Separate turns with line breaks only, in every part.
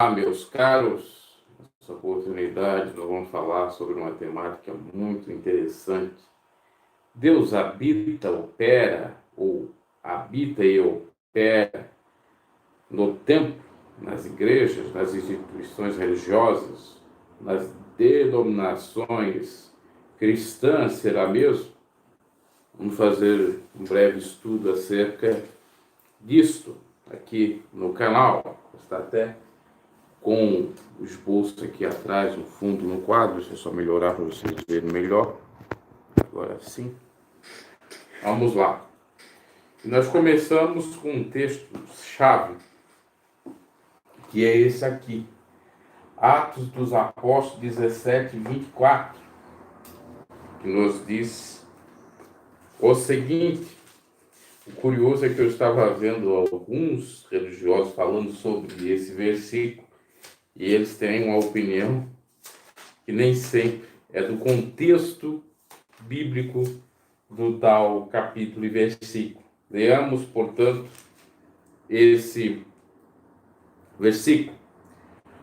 Meus caros, nessa oportunidade nós vamos falar sobre uma temática muito interessante. Deus opera, ou habita e opera no templo, nas igrejas, nas instituições religiosas, nas denominações cristãs, será mesmo? Vamos fazer um breve estudo acerca disto aqui no canal. Está até com o esboço aqui atrás, no fundo, no quadro. Deixa eu só melhorar para vocês verem melhor. Agora sim. Vamos lá. Nós começamos com um texto-chave, que é esse aqui. Atos dos Apóstolos 17, 24, que nos diz o seguinte. O curioso é que eu estava vendo alguns religiosos falando sobre esse versículo, e eles têm uma opinião que nem sempre é do contexto bíblico do tal capítulo e versículo. Leamos, portanto, esse versículo.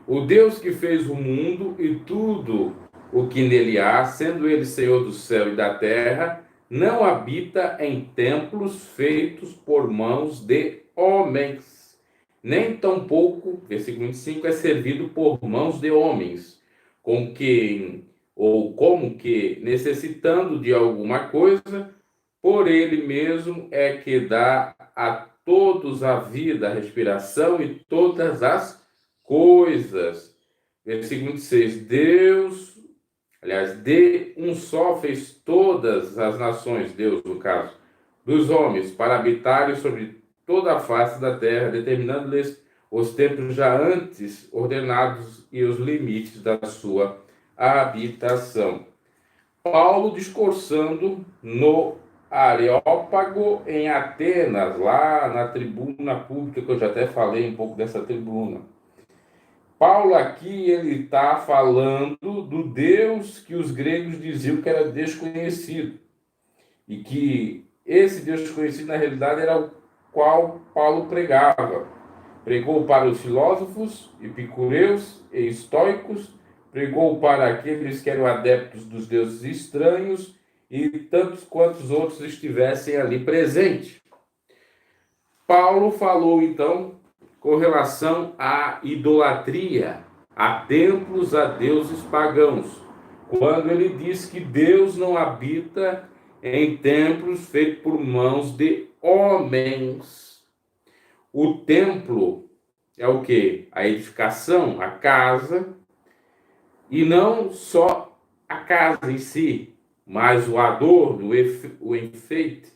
O Deus que fez o mundo e tudo o que nele há, sendo ele Senhor do céu e da terra, não habita em templos feitos por mãos de homens, nem tampouco, versículo 25, é servido por mãos de homens, com quem, ou como que, necessitando de alguma coisa, por ele mesmo é que dá a todos a vida, a respiração e todas as coisas. Versículo 26, de um só fez todas as nações, Deus no caso, dos homens, para habitarem sobre toda a face da terra, determinando-lhes os tempos já antes ordenados e os limites da sua habitação. Paulo discursando no Areópago, em Atenas, lá na tribuna pública, que eu já até falei um pouco dessa tribuna. Paulo aqui, ele está falando do Deus que os gregos diziam que era desconhecido. E que esse Deus desconhecido, na realidade, era o qual Paulo pregava. Pregou para os filósofos, epicureus e estoicos, pregou para aqueles que eram adeptos dos deuses estranhos e tantos quantos outros estivessem ali presentes. Paulo falou, então, com relação à idolatria, a templos, a deuses pagãos, quando ele diz que Deus não habita em templos feitos por mãos de homens. O templo é o quê? A edificação, a casa, e não só a casa em si, mas o adorno, o enfeite,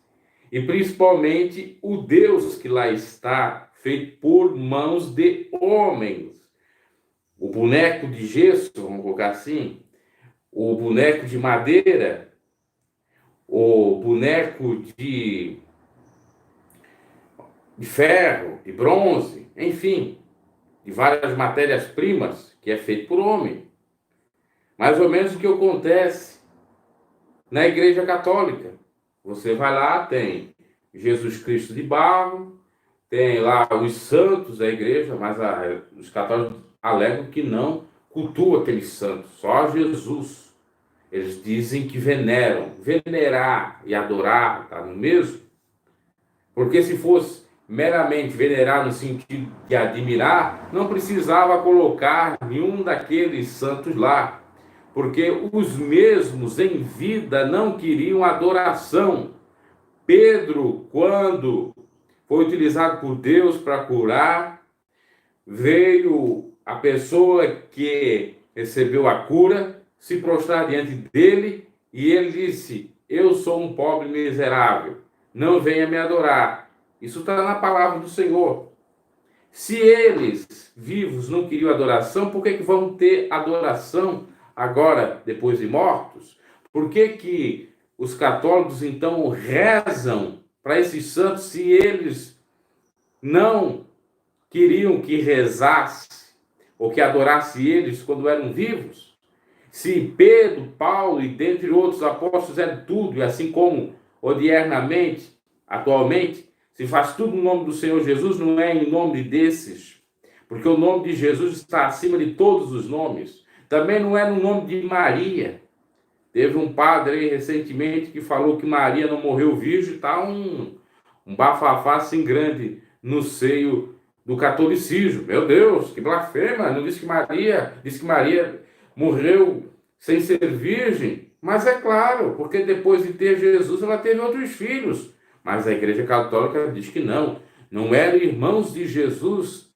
e principalmente o Deus que lá está, feito por mãos de homens. O boneco de gesso, vamos colocar assim, o boneco de madeira, o boneco de ferro, de bronze, enfim, de várias matérias-primas, que é feito por homem. Mais ou menos o que acontece na Igreja Católica. Você vai lá, tem Jesus Cristo de barro, tem lá os santos da igreja, mas os católicos alegam que não cultuam aqueles santos, só Jesus. Eles dizem que veneram. Venerar e adorar, tá no mesmo? Porque se fosse meramente venerar no sentido de admirar, não precisava colocar nenhum daqueles santos lá. Porque os mesmos em vida não queriam adoração. Pedro, quando foi utilizado por Deus para curar, veio a pessoa que recebeu a cura se prostrar diante dele e ele disse: eu sou um pobre miserável, não venha me adorar. Isso está na palavra do Senhor. Se eles, vivos, não queriam adoração, por que vão ter adoração agora, depois de mortos? Por que os católicos, então, rezam para esses santos se eles não queriam que rezasse ou que adorasse eles quando eram vivos? Se Pedro, Paulo e dentre outros apóstolos eram tudo, e assim como odiernamente, atualmente, se faz tudo no nome do Senhor Jesus, não é em nome desses. porque o nome de Jesus está acima de todos os nomes. Também não é no nome de Maria. Teve um padre aí recentemente que falou que Maria não morreu virgem, está um bafafá assim grande no seio do catolicismo. Meu Deus, que blasfema! Não disse que Maria morreu sem ser virgem. Mas é claro, porque depois de ter Jesus, ela teve outros filhos. Mas a Igreja Católica diz que não eram irmãos de Jesus,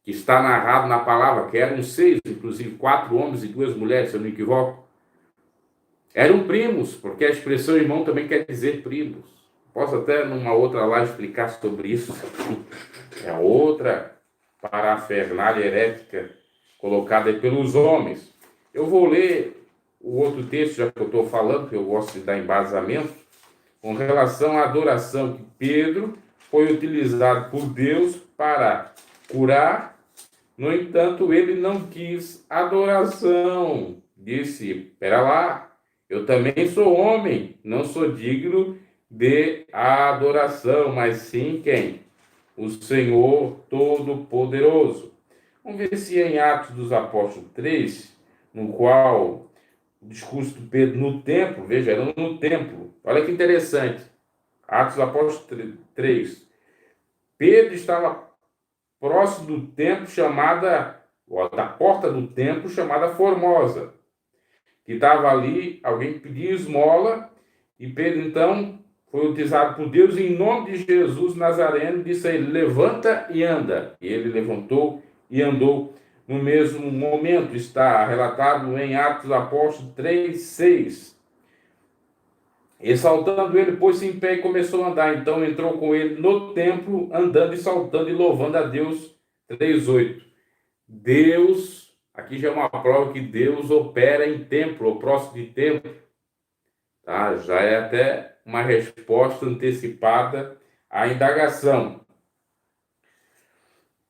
que está narrado na palavra, que eram 6, inclusive 4 homens e 2 mulheres, se eu não me equivoco. Eram primos, porque a expressão irmão também quer dizer primos. Posso até numa outra live explicar sobre isso. É outra parafernália herética colocada pelos homens. Eu vou ler o outro texto, já que eu estou falando, que eu gosto de dar embasamento, com relação à adoração que Pedro foi utilizado por Deus para curar. No entanto, ele não quis adoração. Disse, espera lá, eu também sou homem, não sou digno de adoração, mas sim quem? O Senhor Todo-Poderoso. Vamos ver se em Atos dos Apóstolos 3, no qual o discurso de Pedro no templo, veja, era no templo. Olha que interessante. Atos dos Apóstolos 3. Pedro estava próximo do templo da porta do templo chamada Formosa, que estava ali, alguém pediu esmola, e Pedro então foi utilizado por Deus em nome de Jesus Nazareno, disse a ele, levanta e anda. E ele levantou e andou no mesmo momento. Está relatado em Atos dos Apóstolos 3, 6. Exaltando ele, pôs-se em pé e começou a andar. Então entrou com ele no templo, andando e saltando e louvando a Deus. 3:8. Deus, aqui já é uma prova que Deus opera em templo, ou próximo de templo. Tá? Já é até uma resposta antecipada à indagação.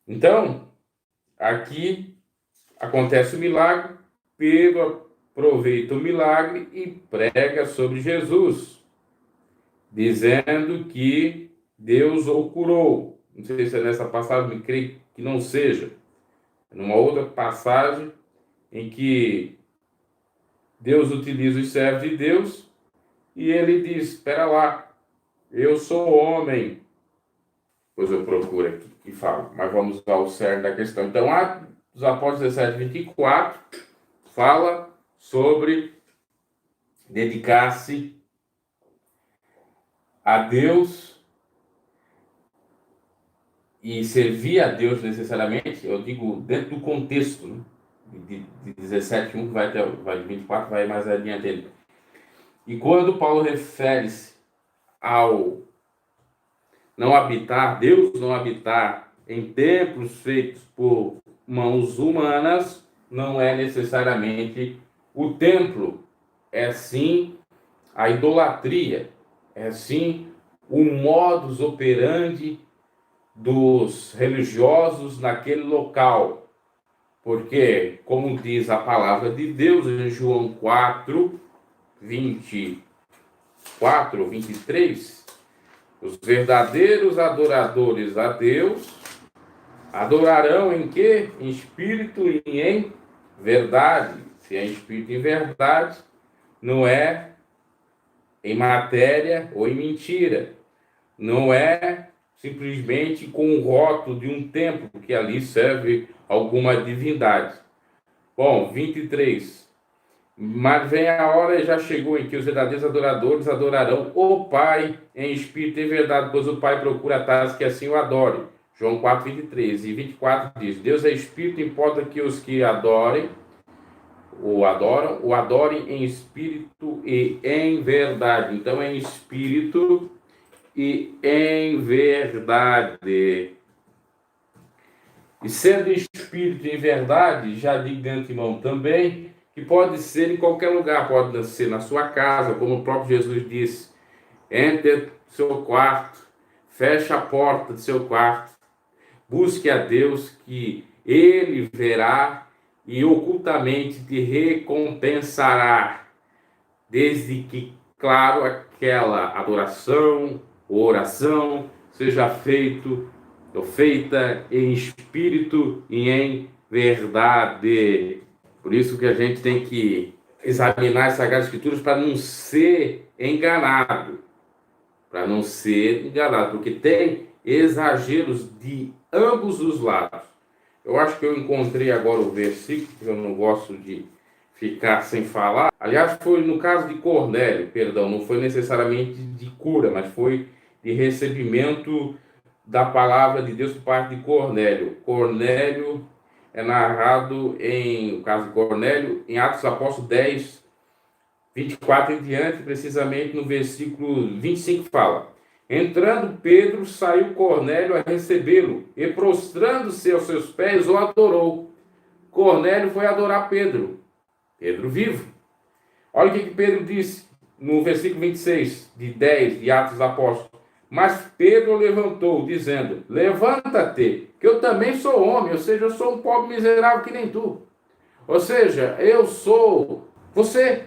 Então, aqui acontece o milagre, Pedro aproveita o milagre e prega sobre Jesus, dizendo que Deus o curou. Não sei se é nessa passagem, me creio que não seja. Numa outra passagem em que Deus utiliza os servos de Deus e ele diz, espera lá, eu sou homem. Pois eu procuro aqui e falo, mas vamos ao cerne da questão. Então, Atos dos Apóstolos 17, 24, fala sobre dedicar-se a Deus e servir a Deus necessariamente, eu digo dentro do contexto, né? De 17, 1, vai de 24, vai mais adiante ele. E quando Paulo refere-se ao não habitar, Deus não habitar em templos feitos por mãos humanas, não é necessariamente o templo, é sim a idolatria, é sim o modus operandi dos religiosos naquele local. Porque, como diz a palavra de Deus em João 4, 24, 23, os verdadeiros adoradores a Deus adorarão em quê? Em espírito e em verdade. Se é em espírito e em verdade, não é em matéria ou em mentira. Não é simplesmente com o rótulo de um templo, que ali serve alguma divindade. Bom, 23. Mas vem a hora, e já chegou, em que os verdadeiros adoradores adorarão o Pai em espírito e verdade, pois o Pai procura tais que assim o adorem. João 4, 23 e 24 diz, Deus é espírito, importa que os que adorem, o adorem em espírito e em verdade. Então, em espírito e em verdade. E sendo espírito e em verdade, já digo de antemão também, que pode ser em qualquer lugar, pode ser na sua casa, como o próprio Jesus disse, entre no seu quarto, feche a porta do seu quarto, busque a Deus que Ele verá e ocultamente te recompensará, desde que, claro, aquela adoração ou oração seja feito feita em espírito e em verdade. Por isso que a gente tem que examinar as Sagradas Escrituras para não ser enganado. Para não ser enganado, porque tem exageros de ambos os lados. Eu acho que eu encontrei agora o versículo, que eu não gosto de ficar sem falar. Aliás, foi no caso de Cornélio, perdão, não foi necessariamente de cura, mas foi de recebimento da palavra de Deus por parte de Cornélio. Cornélio é narrado no caso de Cornélio, em Atos Apóstolos 10, 24 em diante, precisamente no versículo 25 fala: entrando Pedro, saiu Cornélio a recebê-lo, e prostrando-se aos seus pés, o adorou. Cornélio foi adorar Pedro, Pedro vivo. Olha o que Pedro disse no versículo 26 de 10 de Atos dos Apóstolos. Mas Pedro levantou, dizendo: levanta-te, que eu também sou homem, ou seja, eu sou um pobre miserável que nem tu. Ou seja, eu sou você.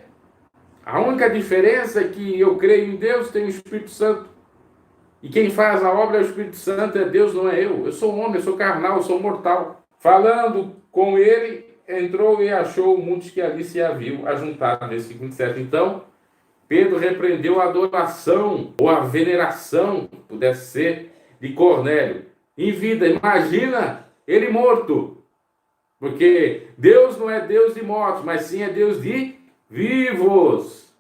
A única diferença é que eu creio em Deus, tenho o Espírito Santo. E quem faz a obra é o Espírito Santo, é Deus, não é eu. Eu sou um homem, eu sou carnal, eu sou mortal. Falando com ele, entrou e achou muitos que ali se haviam ajuntado. Versículo 27. Então, Pedro repreendeu a adoração, ou a veneração, pudesse ser, de Cornélio. Em vida, imagina ele morto. Porque Deus não é Deus de mortos, mas sim é Deus de vivos.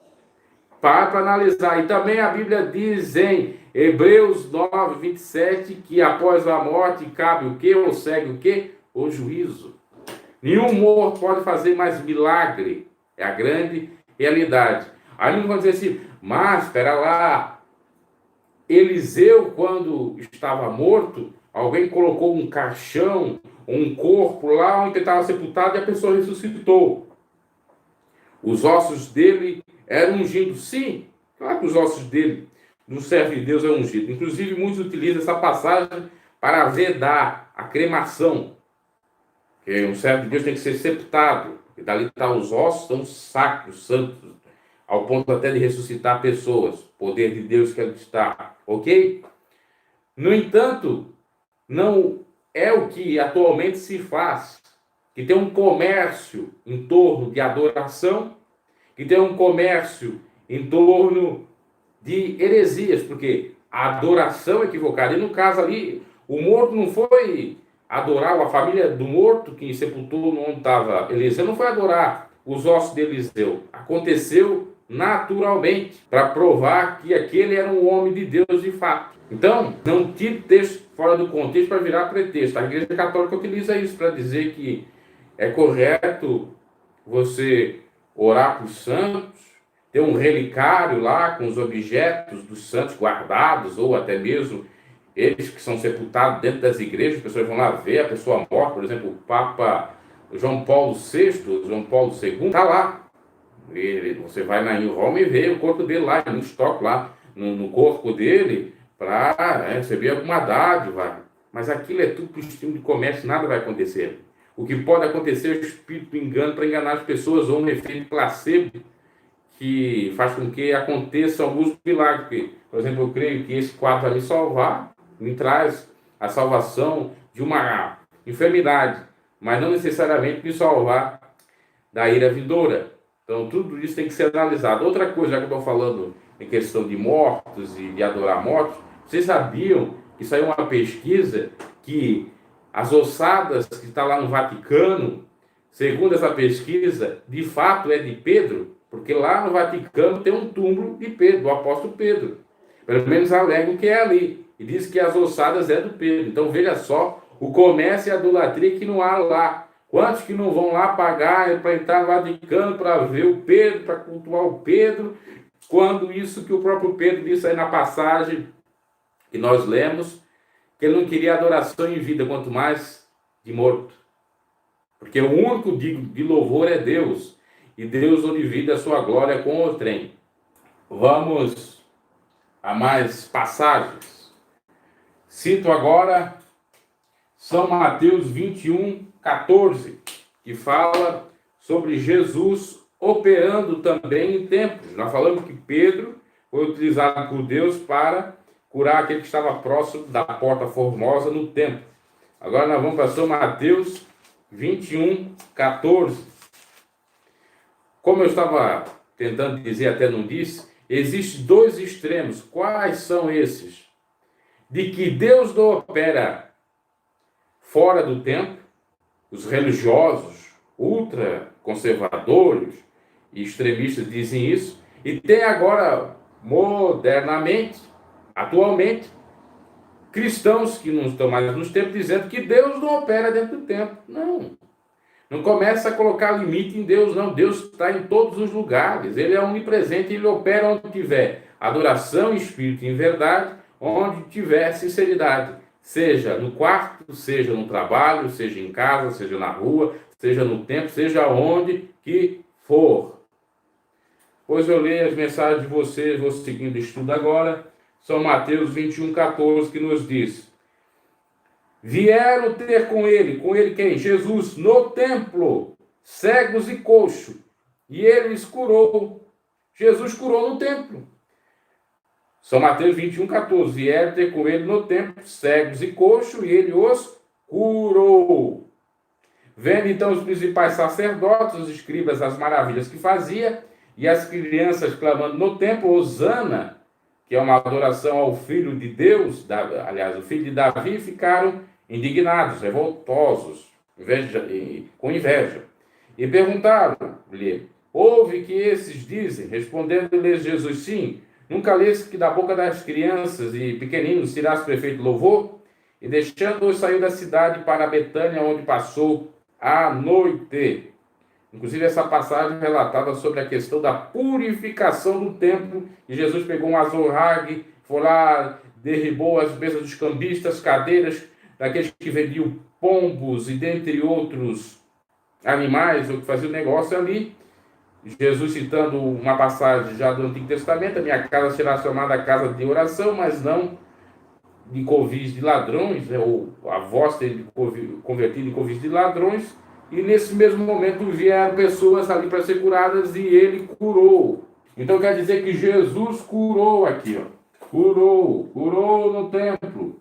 Para analisar. E também a Bíblia diz em Hebreus 9, 27, que após a morte cabe o quê? Ou segue o quê? O juízo. Nenhum morto pode fazer mais milagre. É a grande realidade. Aí não vão dizer assim, mas espera lá, Eliseu, quando estava morto, alguém colocou um caixão, um corpo lá onde ele estava sepultado e a pessoa ressuscitou. Os ossos dele eram ungidos. Sim, claro que os ossos dele, no servo de Deus, é ungido. Inclusive, muitos utilizam essa passagem para vedar a cremação. Que um servo de Deus tem que ser sepultado. E dali está os ossos, são sacros, santos, ao ponto até de ressuscitar pessoas. Poder de Deus que ali está. Ok? No entanto, não é o que atualmente se faz. Que tem um comércio em torno de adoração, que tem um comércio em torno de heresias, porque a adoração equivocada, e no caso ali, o morto não foi adorar, a família do morto que sepultou onde estava Eliseu, não foi adorar os ossos de Eliseu, aconteceu naturalmente, para provar que aquele era um homem de Deus de fato. Então, não tire texto fora do contexto para virar pretexto. A Igreja Católica utiliza isso para dizer que é correto você orar para os santos, ter um relicário lá com os objetos dos santos guardados, ou até mesmo eles que são sepultados dentro das igrejas, as pessoas vão lá ver a pessoa morta, por exemplo, o Papa João Paulo VI, João Paulo II, está lá. Você vai em Roma e vê o corpo dele lá, no estoque lá, no corpo dele, para receber alguma dádiva. Mas aquilo é tudo para o estilo de comércio, nada vai acontecer. O que pode acontecer é o espírito engano para enganar as pessoas, ou um efeito placebo que faz com que aconteça alguns milagres. Por exemplo, eu creio que esse quadro vai me salvar, me traz a salvação de uma enfermidade, mas não necessariamente me salvar da ira vindoura. Então, tudo isso tem que ser analisado. Outra coisa, já que eu estou falando em questão de mortos e de adorar mortos, vocês sabiam que saiu uma pesquisa que as ossadas que estão lá no Vaticano, segundo essa pesquisa, de fato é de Pedro, porque lá no Vaticano tem um túmulo de Pedro, do apóstolo Pedro. Pelo menos alegam que é ali. E diz que as ossadas é do Pedro. Então veja só o comércio e a idolatria que não há lá. Quantos que não vão lá pagar para entrar no Vaticano para ver o Pedro, para cultuar o Pedro, quando isso que o próprio Pedro disse aí na passagem que nós lemos, que ele não queria adoração em vida, quanto mais de morto. Porque o único digno de louvor é Deus. E Deus divide a sua glória com o trem. Vamos a mais passagens. Cito agora São Mateus 21, 14, que fala sobre Jesus operando também em templos. Nós falamos que Pedro foi utilizado por Deus para curar aquele que estava próximo da porta formosa no templo. Agora nós vamos para São Mateus 21, 14. Como eu estava tentando dizer, até não disse, existem dois extremos. Quais são esses? De que Deus não opera fora do templo, os religiosos, ultraconservadores e extremistas dizem isso, e tem agora, modernamente, atualmente, cristãos que não estão mais nos templos dizendo que Deus não opera dentro do templo. Não começa a colocar limite em Deus, não. Deus está em todos os lugares, Ele é onipresente, Ele opera onde tiver adoração, espírito em verdade, onde tiver sinceridade, seja no quarto, seja no trabalho, seja em casa, seja na rua, seja no templo, seja onde que for. Pois eu leio as mensagens de vocês, vou seguindo o estudo agora. São Mateus 21, 14, que nos diz: vieram ter com ele quem? Jesus, no templo, cegos e coxos, e ele os curou. Jesus curou no templo. São Mateus 21, 14. Vieram ter com ele no templo, cegos e coxos, e ele os curou. Vendo então os principais sacerdotes, os escribas, as maravilhas que fazia, e as crianças clamando no templo, Hosana, que é uma adoração ao Filho de Deus, aliás, o Filho de Davi, ficaram indignados, revoltosos, com inveja. E perguntaram-lhe: ouve que esses dizem? Respondendo-lhes Jesus: sim. Nunca leste que da boca das crianças e pequeninos tirasse prefeito louvor? E deixando-os, saiu da cidade para Betânia, onde passou a noite. Inclusive, essa passagem é relatada sobre a questão da purificação do templo. E Jesus pegou um azorrague, foi lá, derribou as mesas dos cambistas, cadeiras daqueles que vendiam pombos e dentre outros animais, ou que faziam negócio ali. Jesus citando uma passagem já do Antigo Testamento: a minha casa será chamada casa de oração, mas não de covis de ladrões, né? Ou a voz tendo convertido em covis de ladrões. E nesse mesmo momento vieram pessoas ali para ser curadas e ele curou. Então quer dizer que Jesus curou aqui, ó. Curou no templo.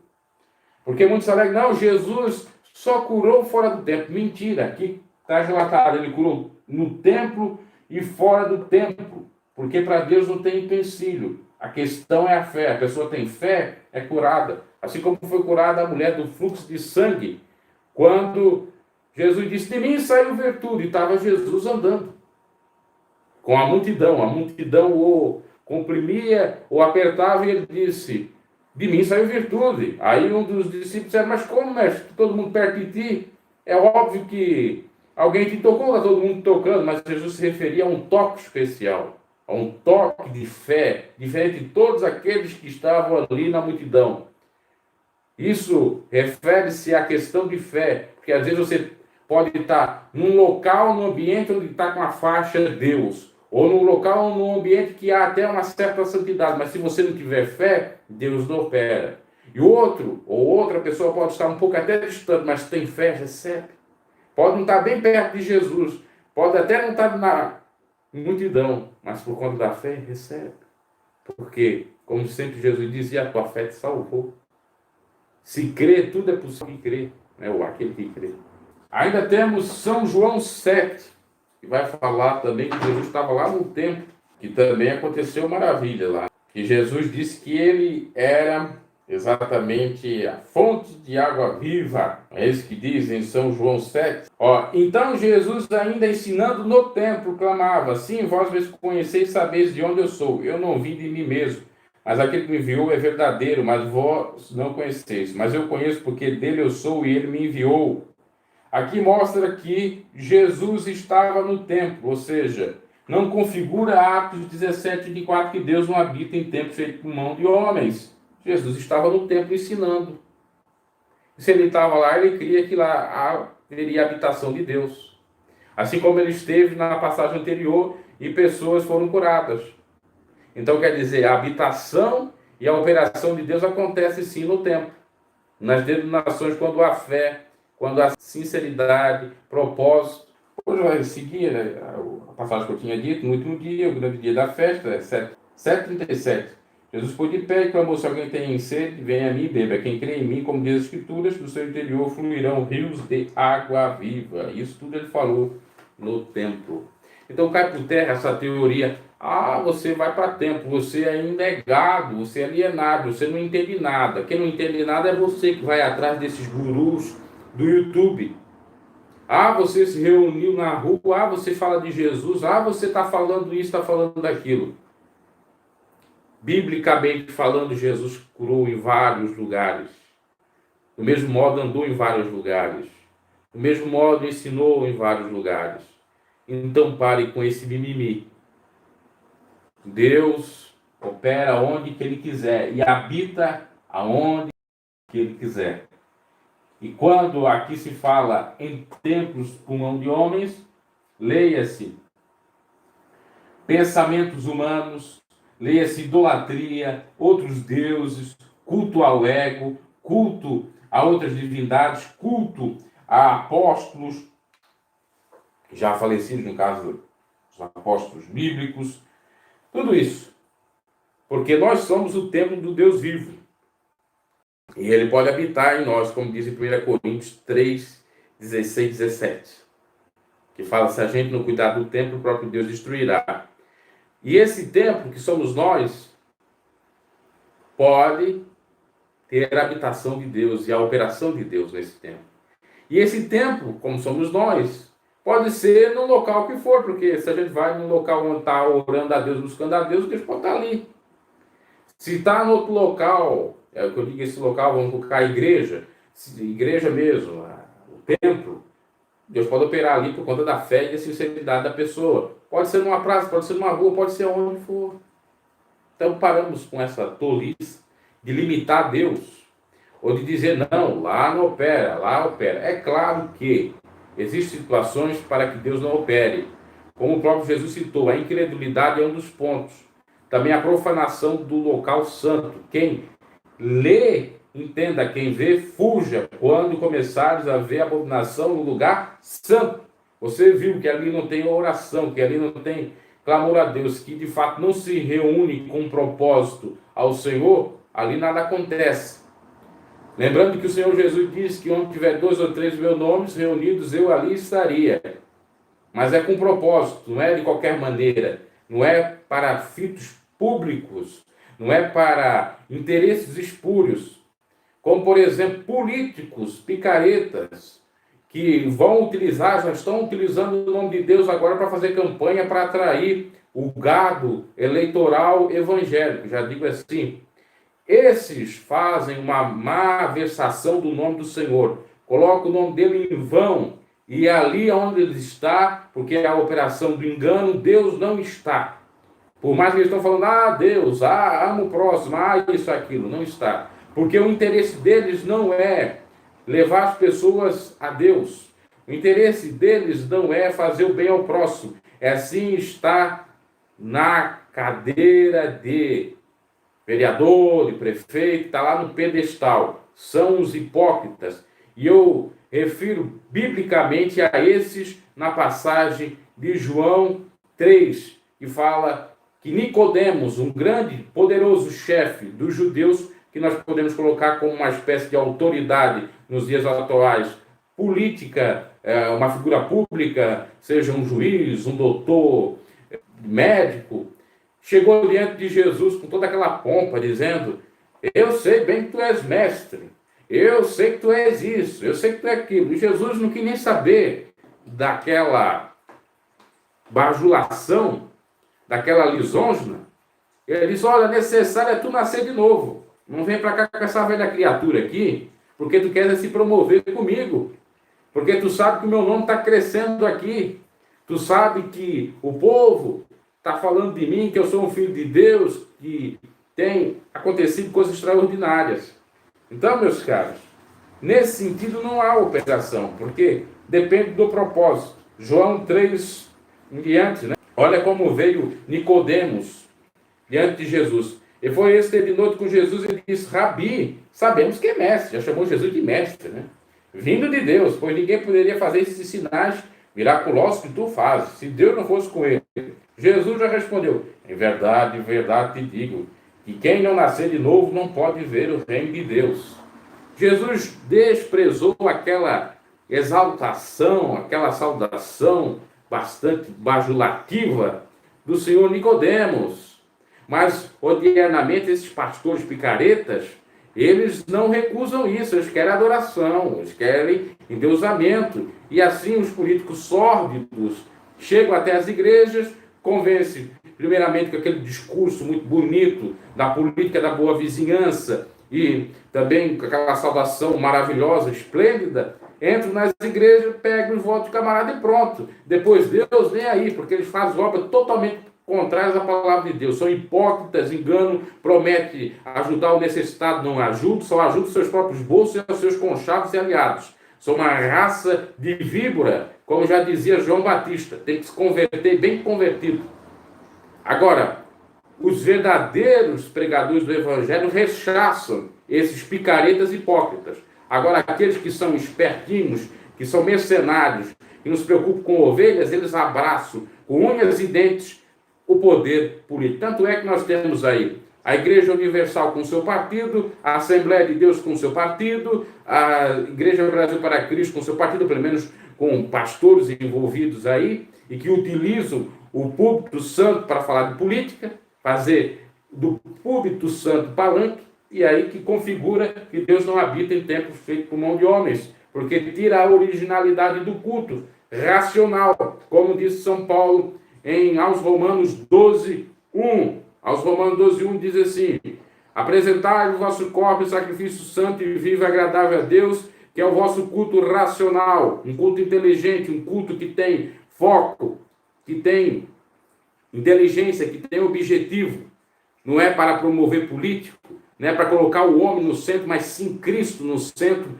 Porque muitos falam: não, Jesus só curou fora do templo. Mentira, aqui está relatado, ele curou no templo e fora do templo. Porque para Deus não tem empecilho. A questão é a fé. A pessoa tem fé, é curada. Assim como foi curada a mulher do fluxo de sangue, quando Jesus disse: de mim saiu virtude. E estava Jesus andando com a multidão o comprimia, o apertava, e ele disse: de mim saiu virtude. Aí um dos discípulos disse: mas como, mestre? Todo mundo perto de ti. É óbvio que alguém te tocou, está todo mundo tocando, mas Jesus se referia a um toque especial, a um toque de fé, diferente de todos aqueles que estavam ali na multidão. Isso refere-se à questão de fé, porque às vezes você pode estar num local, num ambiente onde está com a faixa de Deus, ou num local ou num ambiente que há até uma certa santidade, mas se você não tiver fé, Deus não opera. E outro, ou outra pessoa pode estar um pouco até distante, mas tem fé, recebe. Pode não estar bem perto de Jesus, pode até não estar na multidão, mas por conta da fé, recebe. Porque, como sempre Jesus dizia, a tua fé te salvou. Se crê, tudo é possível que crê, né? Ou aquele que crê. Ainda temos São João 7, que vai falar também que Jesus estava lá no templo, que também aconteceu maravilha lá. Que Jesus disse que ele era exatamente a fonte de água viva. É isso que diz em São João 7. Então Jesus, ainda ensinando no templo, clamava: sim, vós me conheceis e sabeis de onde eu sou. Eu não vim de mim mesmo, mas aquele que me enviou é verdadeiro, mas vós não conheceis. Mas eu conheço, porque dele eu sou e ele me enviou. Aqui mostra que Jesus estava no templo, ou seja, não configura Atos 17, de 4, que Deus não habita em templo feito por mão de homens. Jesus estava no templo ensinando. Se ele estava lá, ele cria que lá haveria a habitação de Deus. Assim como ele esteve na passagem anterior e pessoas foram curadas. Então quer dizer, a habitação e a operação de Deus acontece sim no templo. Nas denominações, quando há fé, quando há sinceridade, propósito. Hoje vai seguir, né, a passagem que eu tinha dito: no último dia, o grande dia da festa, 7h37. Jesus pôs de pé e clamou: se alguém tem sede, venha a mim e beba. Quem crê em mim, como diz as Escrituras, do seu interior fluirão rios de água viva. Isso tudo ele falou no templo. Então cai por terra essa teoria: ah, você vai para templo, você ainda é gado, você é alienado, você não entende nada. Quem não entende nada é você que vai atrás desses gurus do YouTube. Ah, você se reuniu na rua, ah, você fala de Jesus, ah, você está falando isso, está falando daquilo. Biblicamente falando, Jesus curou em vários lugares. Do mesmo modo, andou em vários lugares. Do mesmo modo, ensinou em vários lugares. Então, pare com esse mimimi. Deus opera onde que Ele quiser e habita aonde que Ele quiser. E quando aqui se fala em templos por mão de homens, leia-se pensamentos humanos, leia-se idolatria, outros deuses, culto ao ego, culto a outras divindades, culto a apóstolos, já falecidos, no caso dos apóstolos bíblicos, tudo isso. Porque nós somos o templo do Deus vivo. E ele pode habitar em nós, como diz em 1 Coríntios 3, 16, 17. Que fala, se a gente não cuidar do templo, o próprio Deus destruirá. E esse templo, que somos nós, pode ter a habitação de Deus e a operação de Deus nesse templo. E esse templo, como somos nós, pode ser no local que for, porque se a gente vai no local onde está orando a Deus, buscando a Deus, Deus pode estar ali. Se está no outro local, é o que eu digo, esse local, vamos colocar a igreja, igreja mesmo, o templo, Deus pode operar ali por conta da fé e da sinceridade da pessoa. Pode ser numa praça, pode ser numa rua, pode ser onde for. Então paramos com essa tolice de limitar Deus, ou de dizer, não, lá não opera, lá opera. É claro que existem situações para que Deus não opere. Como o próprio Jesus citou, a incredulidade é um dos pontos. Também a profanação do local santo. Quem lê, entenda, quem vê, fuja quando começares a ver abominação no lugar santo. Você viu que ali não tem oração, que ali não tem clamor a Deus, que de fato não se reúne com um propósito ao Senhor, ali nada acontece. Lembrando que o Senhor Jesus disse que onde tiver 2 ou 3 meus nomes reunidos, eu ali estaria. Mas é com propósito, não é de qualquer maneira. Não é para fitos públicos, não é para interesses espúrios. Como, por exemplo, políticos, picaretas, que vão utilizar, já estão utilizando o nome de Deus agora para fazer campanha para atrair o gado eleitoral evangélico. Já digo assim, esses fazem uma má versação do nome do Senhor. Colocam o nome dele em vão. E ali onde ele está, porque é a operação do engano, Deus não está. Por mais que eles estão falando, ah, Deus, ah, amo o próximo, ah, isso, aquilo, não está. Porque o interesse deles não é levar as pessoas a Deus. O interesse deles não é fazer o bem ao próximo. É assim estar na cadeira de vereador, de prefeito, está lá no pedestal. São os hipócritas. E eu refiro biblicamente a esses na passagem de João 3, que fala que Nicodemos, um grande, poderoso chefe dos judeus, que nós podemos colocar como uma espécie de autoridade nos dias atuais, política, uma figura pública, seja um juiz, um doutor, médico, chegou diante de Jesus com toda aquela pompa, dizendo, eu sei bem que tu és mestre, eu sei que tu és isso, eu sei que tu é aquilo. E Jesus não quis nem saber daquela bajulação, daquela lisonja. Ele diz, olha, necessário é tu nascer de novo. Não vem para cá com essa velha criatura aqui, porque tu queres se promover comigo. Porque tu sabe que o meu nome está crescendo aqui. Tu sabe que o povo está falando de mim, que eu sou um filho de Deus, que tem acontecido coisas extraordinárias. Então, meus caros, nesse sentido não há operação, porque depende do propósito. João 3 em diante, né? Olha como veio Nicodemos diante de Jesus. E foi esse de noite com Jesus e disse, Rabi, sabemos que é mestre, já chamou Jesus de mestre, né? Vindo de Deus, pois ninguém poderia fazer esses sinais miraculosos que tu fazes, se Deus não fosse com ele. Jesus já respondeu, em verdade te digo, que quem não nascer de novo não pode ver o reino de Deus. Jesus desprezou aquela exaltação, aquela saudação bastante bajulativa do senhor Nicodemos. Mas, odiernamente, esses pastores picaretas, eles não recusam isso, eles querem adoração, eles querem endeusamento. E assim os políticos sórdidos chegam até as igrejas, convencem, primeiramente, com aquele discurso muito bonito da política da boa vizinhança e também com aquela saudação maravilhosa, esplêndida, entram nas igrejas, pegam os votos do camarada e pronto. Depois Deus nem aí, porque eles fazem obras totalmente contrárias à palavra de Deus. São hipócritas, enganam, promete ajudar o necessitado, não ajuda, só ajuda os seus próprios bolsos e os seus conchavos e aliados. São uma raça de víbora, como já dizia João Batista. Tem que se converter bem convertido. Agora, os verdadeiros pregadores do evangelho rechaçam esses picaretas hipócritas. Agora, aqueles que são espertinhos, que são mercenários, que não se preocupam com ovelhas, eles abraçam com unhas e dentes o poder político. Tanto é que nós temos aí a Igreja Universal com seu partido, a Assembleia de Deus com seu partido, a Igreja Brasil para Cristo com seu partido, pelo menos com pastores envolvidos aí, e que utilizam o púlpito santo para falar de política, fazer do púlpito santo palanque, e aí que configura que Deus não habita em templos feitos por mão de homens, porque tira a originalidade do culto racional, como disse São Paulo aos Romanos 12:1. Aos Romanos 12:1 diz assim: apresentai o vosso corpo em sacrifício santo e vivo e agradável a Deus, que é o vosso culto racional, um culto inteligente, um culto que tem foco, que tem inteligência, que tem objetivo. Não é para promover político, não é para colocar o homem no centro, mas sim Cristo no centro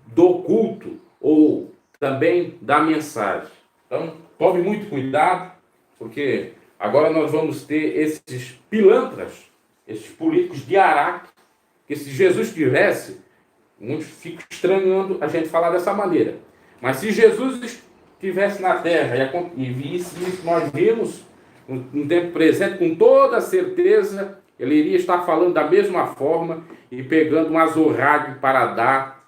do culto ou também da mensagem. Então, tome muito cuidado, porque agora nós vamos ter esses pilantras, esses políticos de Araque, que se Jesus tivesse, muitos ficam estranhando a gente falar dessa maneira. Mas se Jesus estivesse na terra e visse isso, nós vimos no tempo presente, com toda certeza, ele iria estar falando da mesma forma e pegando um azorrague para dar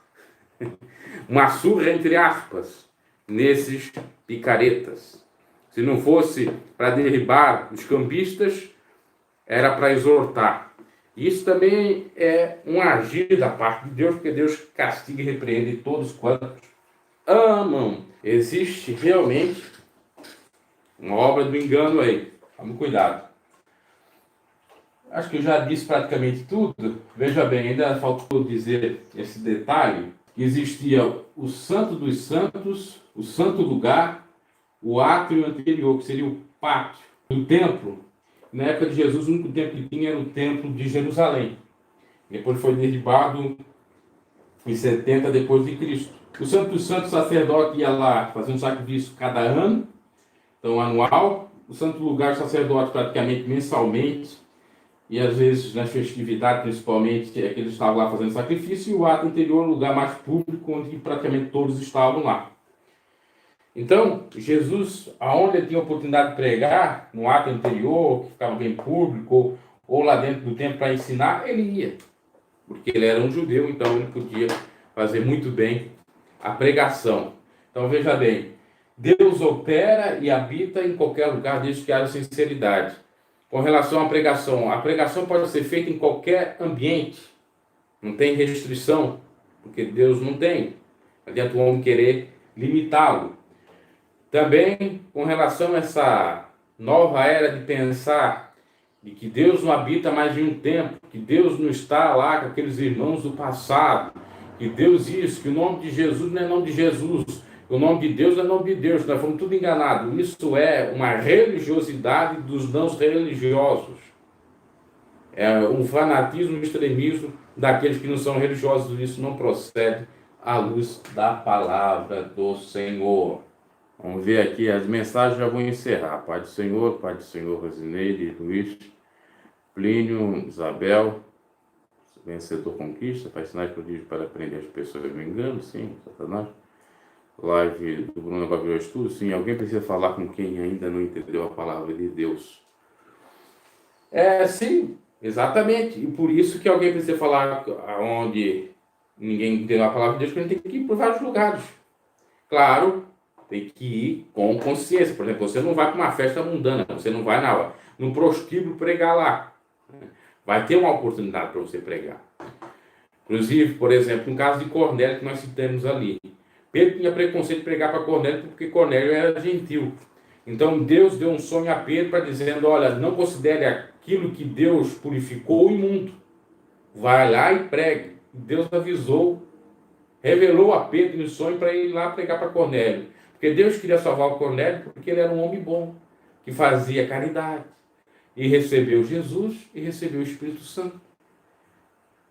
uma surra, entre aspas, nesses picaretas. Se não fosse para derribar os campistas, era para exortar. Isso também é um agir da parte de Deus, porque Deus castiga e repreende todos quantos amam. Existe realmente uma obra do engano aí. Tome cuidado. Acho que eu já disse praticamente tudo. Veja bem, ainda faltou dizer esse detalhe. Existia o Santo dos Santos, o Santo Lugar, o átrio anterior, que seria o pátio do templo. Na época de Jesus, o único templo que tinha era o templo de Jerusalém. Depois foi derribado em 70 depois de Cristo. O Santo dos Santos, sacerdote ia lá fazer um sacrifício cada ano, então anual. O Santo Lugar, sacerdote praticamente mensalmente, e às vezes nas festividades, principalmente, é que eles estavam lá fazendo sacrifício, e o átrio anterior, um lugar mais público, onde praticamente todos estavam lá. Então, Jesus, aonde ele tinha a oportunidade de pregar, no átrio anterior, que ficava bem público, ou lá dentro do templo para ensinar, ele ia. Porque ele era um judeu, então ele podia fazer muito bem a pregação. Então, veja bem, Deus opera e habita em qualquer lugar, desde que haja sinceridade. Com relação à pregação, a pregação pode ser feita em qualquer ambiente. Não tem restrição, porque Deus não tem. Não adianta o homem querer limitá-lo. Também, com relação a essa nova era de pensar de que Deus não habita mais em um tempo, que Deus não está lá com aqueles irmãos do passado, que Deus isso, que o nome de Jesus não é nome de Jesus, o nome de Deus é nome de Deus, nós fomos tudo enganados. Isso é uma religiosidade dos não religiosos. É um fanatismo, um extremismo daqueles que não são religiosos. Isso não procede à luz da palavra do Senhor. Vamos ver aqui as mensagens, já vou encerrar. Pai do Senhor, Rosineide, Luiz, Plínio, Isabel, vencedor conquista, faz sinais prodígios para prender as pessoas no engano, sim, Satanás. Live do Bruno Gabriel Estudo, sim, alguém precisa falar com quem ainda não entendeu a palavra de Deus. Sim, Exatamente. E por isso que alguém precisa falar onde ninguém tem a palavra de Deus, que a gente tem que ir por vários lugares. Claro, tem que ir com consciência. Por exemplo, você não vai para uma festa mundana, você não vai no prostíbulo pregar lá. Vai ter uma oportunidade para você pregar. Inclusive, por exemplo, no caso de Cornélio, que nós citamos ali. Pedro tinha preconceito de pregar para Cornélio, porque Cornélio era gentil. Então, Deus deu um sonho a Pedro para dizendo, olha, não considere aquilo que Deus purificou imundo. Vai lá e pregue. Deus avisou, revelou a Pedro no sonho para ir lá pregar para Cornélio. Porque Deus queria salvar o Cornélio porque ele era um homem bom, que fazia caridade. E recebeu Jesus e recebeu o Espírito Santo.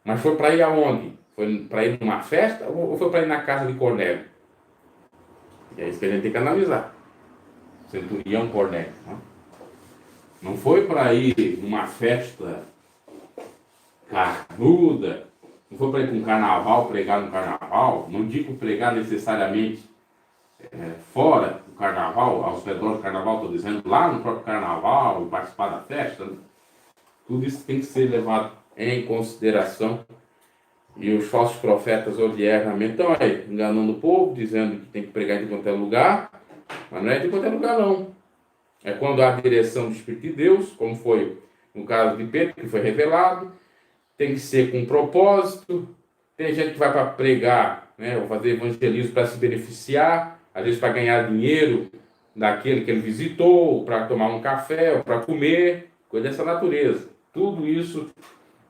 Mas foi para ir aonde? Foi para ir numa festa ou foi para ir na casa de Cornélio? E é isso que a gente tem que analisar. Centurião Cornélio. Não foi para ir numa festa carnuda, não foi para ir para um carnaval, pregar no carnaval. Não digo pregar necessariamente fora do carnaval, ao redor do carnaval, estou dizendo, lá no próprio carnaval, participar da festa. Né? Tudo isso tem que ser levado em consideração. E os falsos profetas odiernamente estão aí, enganando o povo, dizendo que tem que pregar em qualquer lugar, mas não é de qualquer lugar não. É quando há a direção do Espírito de Deus, como foi no caso de Pedro, que foi revelado, tem que ser com propósito. Tem gente que vai para pregar, né, ou fazer evangelismo para se beneficiar, às vezes para ganhar dinheiro daquele que ele visitou, para tomar um café, ou para comer, coisa dessa natureza. Tudo isso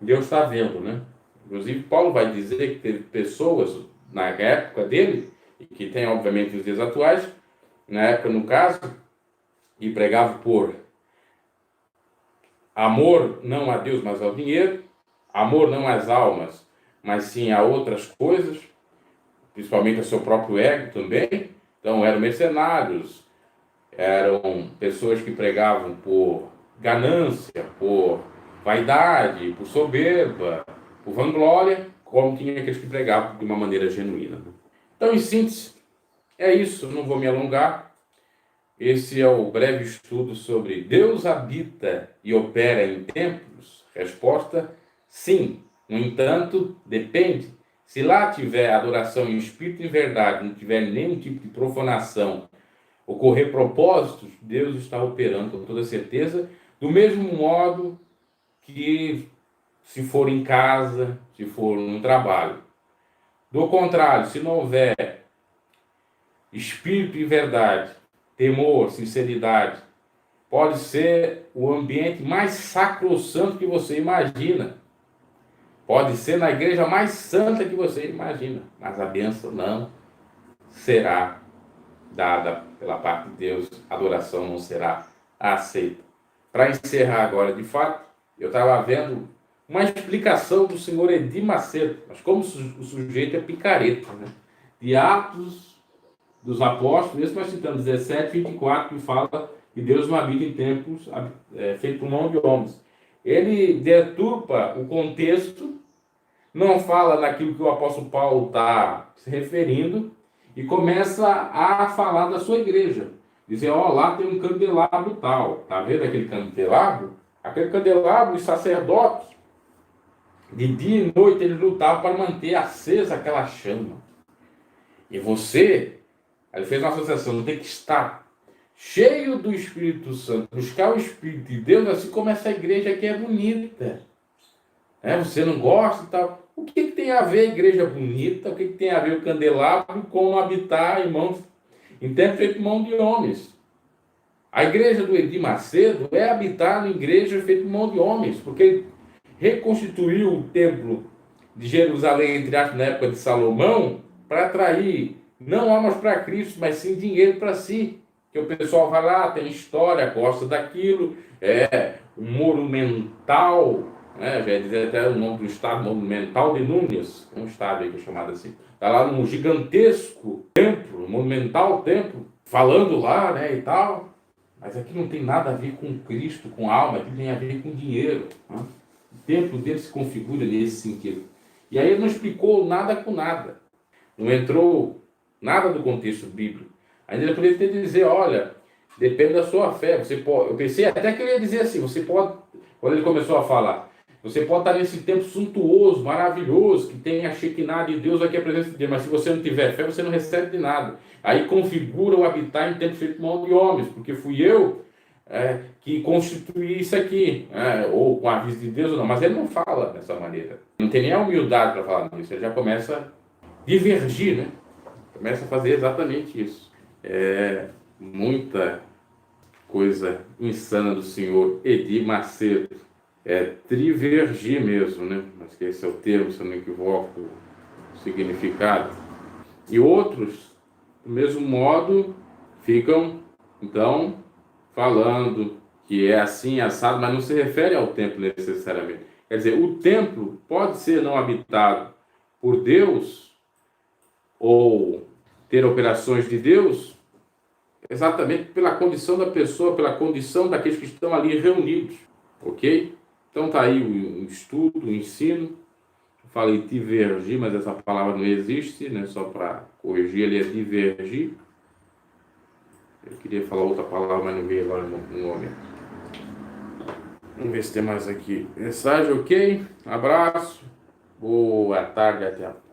Deus está vendo, né? Inclusive, Paulo vai dizer que teve pessoas na época dele, e que tem, obviamente, os dias atuais, na época, no caso, e pregavam por amor não a Deus, mas ao dinheiro, amor não às almas, mas sim a outras coisas, principalmente ao seu próprio ego também. Então, eram mercenários, eram pessoas que pregavam por ganância, por vaidade, por soberba, por vanglória, como tinha aqueles que pregavam de uma maneira genuína. Então, em síntese, é isso, não vou me alongar. Esse é o breve estudo sobre Deus habita e opera em templos? Resposta, sim. No entanto, depende. Se lá tiver adoração em espírito e em verdade, não tiver nenhum tipo de profanação, ocorrer propósitos, Deus está operando com toda certeza, do mesmo modo que se for em casa, se for no trabalho. Do contrário, se não houver espírito e verdade, temor, sinceridade, pode ser o ambiente mais sacrossanto que você imagina. Pode ser na igreja mais santa que você imagina, mas a bênção não será dada pela parte de Deus, a adoração não será aceita. Para encerrar agora, de fato, eu estava vendo uma explicação do senhor Edir Macedo, mas como o sujeito é picareta, né? De Atos dos Apóstolos, esse nós citamos 17, 24, que fala que Deus não habita em templos feito por mão de homens. Ele deturpa o contexto, não fala naquilo que o apóstolo Paulo está se referindo e começa a falar da sua igreja. Dizer, ó, lá tem um candelabro tal. Tá vendo aquele candelabro? Aquele candelabro, os sacerdotes, de dia e noite, eles lutavam para manter acesa aquela chama. E você, ele fez uma associação, tem que estar cheio do Espírito Santo, buscar o Espírito de Deus, assim como essa igreja aqui é bonita. Você não gosta e tal. O que tem a ver a igreja bonita? O que tem a ver o candelabro com habitar em templo feito por mão de homens? A igreja do Edir Macedo é habitar em igreja feita por mão de homens, porque ele reconstituiu o templo de Jerusalém, entre aspas, na época de Salomão, para atrair não almas para Cristo, mas sim dinheiro para si. Que o pessoal vai lá, tem história, gosta daquilo, é um monumental, já ia dizer até o nome do estado, Monumental de Núñez, um estado aí que é chamado assim. Está lá num gigantesco templo, monumental templo, falando lá, e tal. Mas aqui não tem nada a ver com Cristo, com alma, aqui tem a ver com dinheiro. O templo dele se configura nesse sentido. E aí ele não explicou nada com nada. Não entrou nada do contexto bíblico. Ainda ele poderia ter dizer, olha, depende da sua fé. Você pode, eu pensei até que ele ia dizer assim, você pode, quando ele começou a falar, Você pode estar nesse tempo suntuoso, maravilhoso, que tem a Shekinah de Deus aqui, a presença de Deus, mas se você não tiver fé, você não recebe de nada. Aí configura o habitar em tempo feito mão de homens, porque fui eu que constituí isso aqui, ou com a aviso de Deus ou não, mas ele não fala dessa maneira. Não tem nem a humildade para falar nisso, ele já começa a divergir, né? Começa a fazer exatamente isso. É muita coisa insana do senhor Edir Macedo. É trivergir mesmo, né? Acho que esse é o termo, se eu não me equivoco, o significado. E outros, do mesmo modo, ficam, então, falando que é assim, assado, mas não se refere ao templo necessariamente. Quer dizer, o templo pode ser não habitado por Deus ou ter operações de Deus exatamente pela condição da pessoa, pela condição daqueles que estão ali reunidos, ok? Então tá aí o estudo, o ensino. Eu falei divergir, mas essa palavra não existe, né? Só para corrigir, ele é divergir. Eu queria falar outra palavra, mas não veio agora no momento. Vamos ver se tem mais aqui. Mensagem, ok? Abraço. Boa tarde, até a próxima.